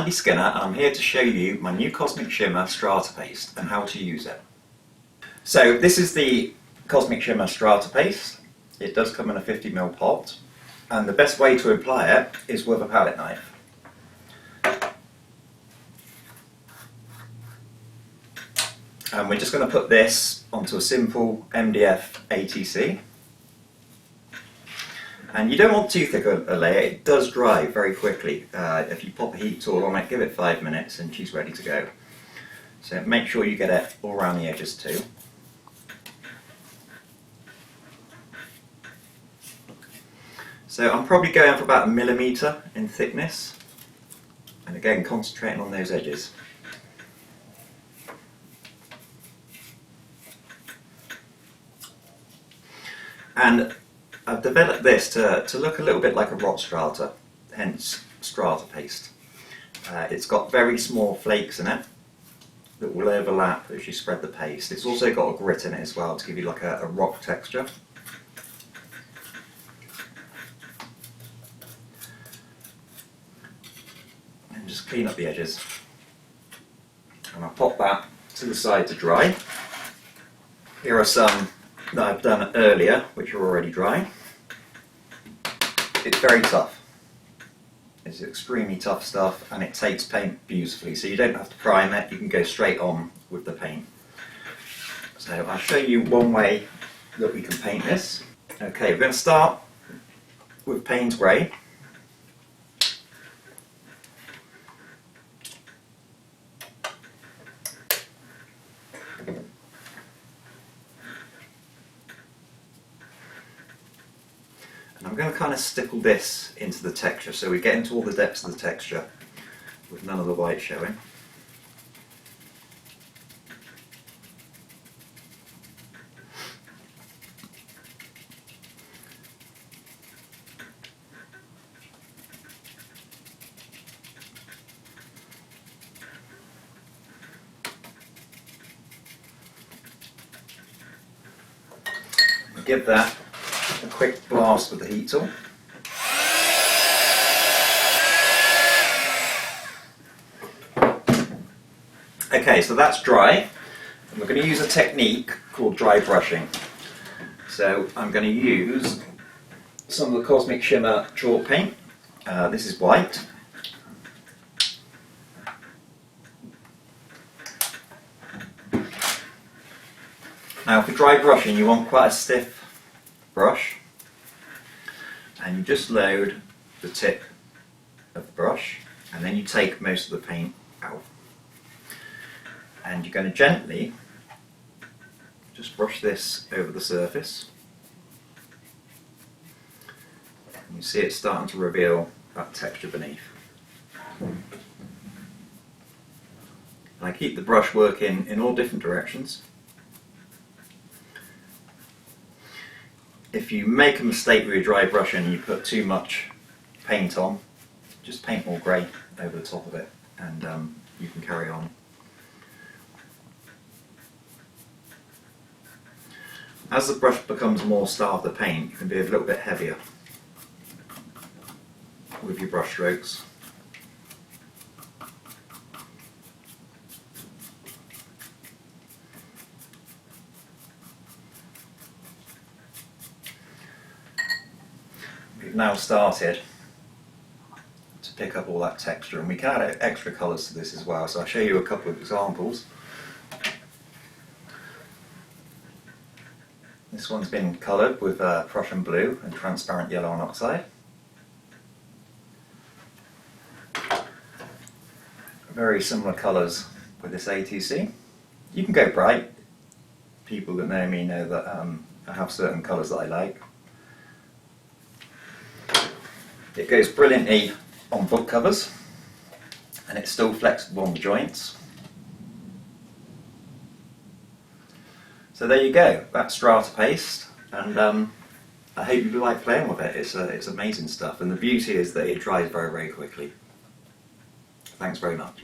Andy Skinner, and I'm here to show you my new Cosmic Shimmer Strata paste and how to use it. So this is the Cosmic Shimmer Strata paste. It does come in a 50ml pot, and the best way to apply it is with a palette knife. And we're just going to put this onto a simple MDF ATC. And you don't want too thick a layer, it does dry very quickly. If you pop a heat tool on it, give it 5 minutes and she's ready to go. So make sure you get it all around the edges too. So I'm probably going for about 1 millimetre in thickness. And again, concentrating on those edges. And I've developed this to look a little bit like a rock strata, hence strata paste. It's got very small flakes in it that will overlap as you spread the paste. It's also got a grit in it as well to give you like a rock texture. And just clean up the edges. And I'll pop that to the side to dry. Here are some that I've done earlier, which are already dry. It's very tough. It's extremely tough stuff, and it takes paint beautifully, so you don't have to prime it, you can go straight on with the paint. So I'll show you one way that we can paint this. Okay, we're going to start with Payne's Grey. And I'm going to kind of stickle this into the texture, so we get into all the depths of the texture with none of the white showing. Give that a quick blast with the heat tool. Okay, so that's dry. And we're going to use a technique called dry brushing. So I'm going to use some of the Cosmic Shimmer chalk paint. This is white. Now for dry brushing you want quite a stiff brush, and you just load the tip of the brush and then you take most of the paint out, and you're going to gently just brush this over the surface, and you see it starting to reveal that texture beneath. And I keep the brush working in all different directions. If you make a mistake with your dry brushing and you put too much paint on, just paint more grey over the top of it, and you can carry on. As the brush becomes more starved of paint, you can be a little bit heavier with your brush strokes. We've now started to pick up all that texture, and we can add extra colours to this as well, so I'll show you a couple of examples. This one's been coloured with Prussian blue and transparent yellow on oxide. Very similar colours with this ATC. You can go bright. People that know me know that I have certain colours that I like. It goes brilliantly on book covers, and it's still flexible on the joints. So there you go, that's strata paste, and I hope you like playing with it. It's amazing stuff, and the beauty is that it dries very, very quickly. Thanks very much.